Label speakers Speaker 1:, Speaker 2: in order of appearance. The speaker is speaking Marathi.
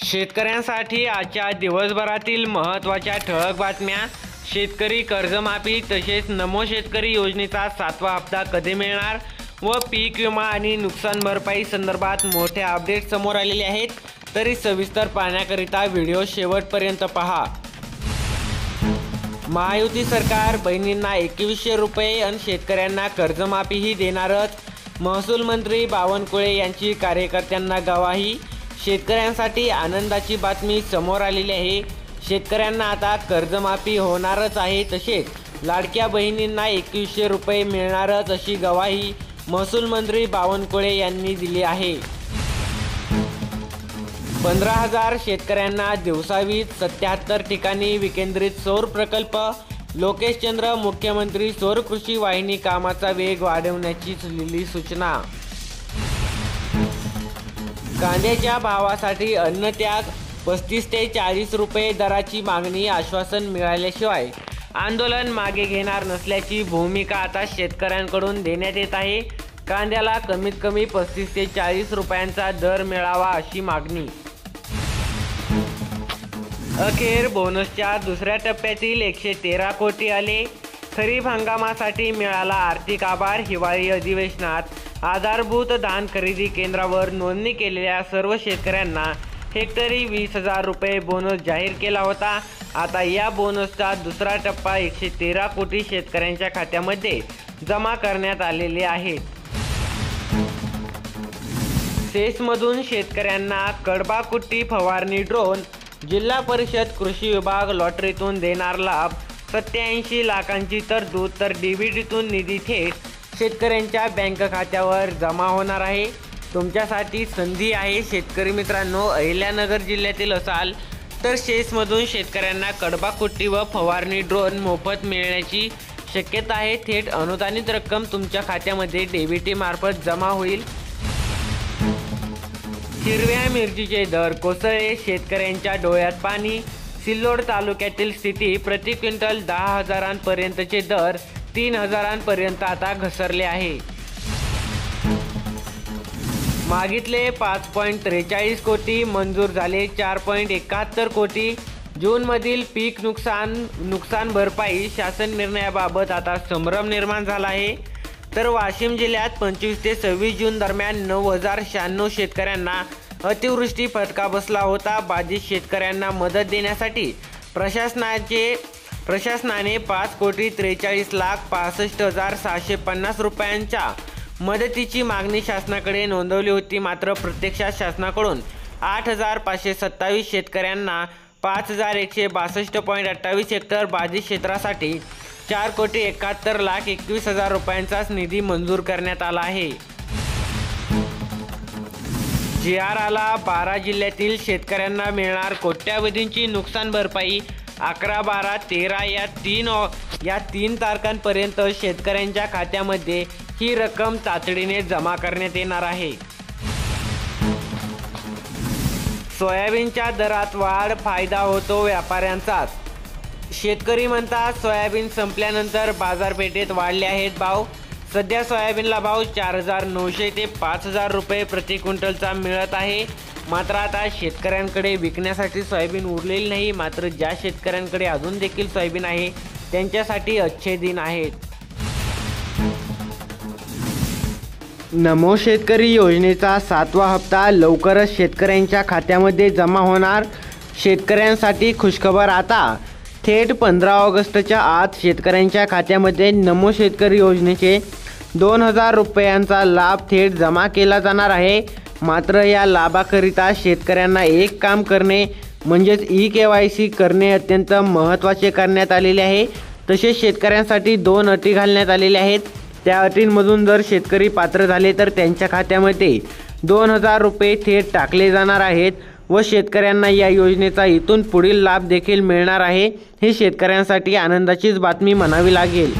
Speaker 1: शेतकऱ्यांसाठी आजच्या दिवसभरातील महत्त्वाच्या ठळक बातम्या। शेतकरी कर्जमाफी तसेच नमो शेतकरी योजनेचा 7वा हप्ता कधी मिळणार व पीक विमा आणि नुकसान भरपाई संदर्भात मोठे अपडेट समोर आलेले आहेत। तरी सविस्तर पाहण्याकरिता व्हिडिओ शेवटपर्यंत पहा। महायुती सरकार बहिणींना 2100 रुपये आणि शेतकऱ्यांना कर्जमाफीही देणारच। महसूल मंत्री बावनकुळे यांची कार्यकर्त्यांना गवाही। शेतकऱ्यांसाठी आनंदाची बातमी समोर आलेली आहे। शेतकऱ्यांना आता कर्जमाफी होणारच आहे, तसेच लाडक्या बहिणींना 2100 रुपये मिळणारच अशी गवाही महसूल मंत्री बावनकुळे यांनी दिली आहे। 15,000 शेतकऱ्यांना दिवसावीज 77 ठिकाणी विकेंद्रित सौर प्रकल्प। लोकेश चंद्र मुख्यमंत्री सौर कृषी वाहिनी कामाचा वेग वाढवण्याची दिली सूचना। कांद्याच्या भावासाठी अन्नत्याग 35 ते 40 रुपये दराची मागणी। आश्वासन मिळाल्याशिवाय आंदोलन मागे घेणार नसल्याची भूमिका आता शेतकऱ्यांकडून देण्यात येत आहे। कांद्याला कमीत कमी 35 ते 40 रुपयांचा दर मिळावा अशी मागणी। अखेर बोनसच्या दुसऱ्या टप्प्यातील 113 कोटी आले। खरीप हंगामासाठी मिळाला आर्थिक आभार। हिवाळी अधिवेशनात आधारभूत धान खरेदी केंद्रावर नोंदणी केलेल्या सर्व शेतकऱ्यांना हेक्टरी 20,000 रुपये बोनस जाहीर केला होता। आता या बोनसचा दुसरा टप्पा 113 कोटी शेतकऱ्यांच्या खात्यामध्ये जमा करण्यात आलेले आहे। सेसमधून शेतकऱ्यांना कडबाकुट्टी फवारणी ड्रोन। जिल्हा परिषद कृषी विभाग लॉटरीतून देणार लाभ। 87 लाखांची तरतूद, तर डीबीटीतून निधी थेट शेतकऱ्यांच्या बँक खात्यावर जमा होणार आहे। तुमच्यासाठी संधी आहे शेतकरी मित्रांनो। अहिल्यानगर जिल्ह्यातील असाल तर सेसमधून शेतकऱ्यांना कडबाकुट्टी व फवारणी ड्रोन मोफत मिळण्याची शक्यता आहे। थेट अनुदानित रक्कम तुमच्या खात्यामध्ये डीबीटी मार्फत जमा होईल। हिरव्या मिरचीचे दर कोसळले, शेतकऱ्यांच्या डोळ्यात पाणी। सिल्लोड तालुक्यातील स्थिती, प्रति क्विंटल 10,000पर्यंतचे दर 3,000पर्यंत आता घसरले आहे। मागितले 5.43 कोटी, मंजूर झाले 4.71 कोटी। जूनमधील पीक नुकसान भरपाई शासन निर्णयाबाबत आता संभ्रम निर्माण झाला आहे। तर वाशिम जिल्ह्यात 25 ते 26 जून दरम्यान 9,096 शेतकऱ्यांना अतिवृष्टी फटका बसला होता। बाधित शेतकऱ्यांना मदत देण्यासाठी प्रशासनाने 5,43,65,650 रुपयांच्या मदतीची मागणी शासनाकडे नोंदवली होती। मात्र प्रत्यक्षात शासनाकडून 8,527 शेतकऱ्यांना 5,162.28 हेक्टर बाधित क्षेत्रासाठी 4,71,21,000 रुपयांचाच निधी मंजूर करण्यात आला आहे। जी.आर. आला, 12 जिल्ह्यातील शेतकऱ्यांना मिळणार कोट्यावधींची नुकसान भरपाई। 11, 12, 13 या तीन तारखांपर्यंत शेतकऱ्यांच्या खात्यामध्ये ही रक्कम तातडीने जमा करण्यात येणार आहे। सोयाबीनच्या दरात वाढ, फायदा होतो व्यापाऱ्यांचाच। शेतकरी म्हणतात सोयाबीन संपल्यानंतर बाजारपेठेत वाढले आहेत भाव। सध्या सोयाबीनला भाव 4,900 ते 5,000 रुपये प्रति क्विंटलचा मिळत आहे। मात्र आता शेतकऱ्यांकडे विकण्यासाठी सोयाबीन उरलेली नाही। मात्र ज्या शेतकऱ्यांकडे अजून देखील सोयाबीन आहे त्यांच्यासाठी अच्छे दिन आहेत। नमो शेतकरी योजनेचा 7वा हप्ता लवकरच शेतकऱ्यांच्या खात्यामध्ये जमा होणार। शेतकऱ्यांसाठी खुशखबर, आता थेट 15 ऑगस्टच्या आत शेतकऱ्यांच्या खात्यामध्ये नमो शेतकरी योजनेचे 2,000 रुपयांचा लाभ थेट जमा केला जाणार आहे। मात्र या लाभाकरिता शेतकऱ्यांना एक काम करणे म्हणजेच ई-KYC करणे अत्यंत महत्त्वाचे करण्यात आलेले आहे। तसेच शेतकऱ्यांसाठी 2 अटी घालण्यात आलेल्या आहेत। त्या अटींमधून जर शेतकरी पात्र झाले तर त्यांच्या खात्यामध्ये 2,000 रुपये थेट टाकले जाणार आहेत व शेतकऱ्यांना या योजनेचा इथून पुढील लाभ देखील मिळणार आहे। ही शेतकऱ्यांसाठी आनंदाचीच बातमी म्हणावी लागेल।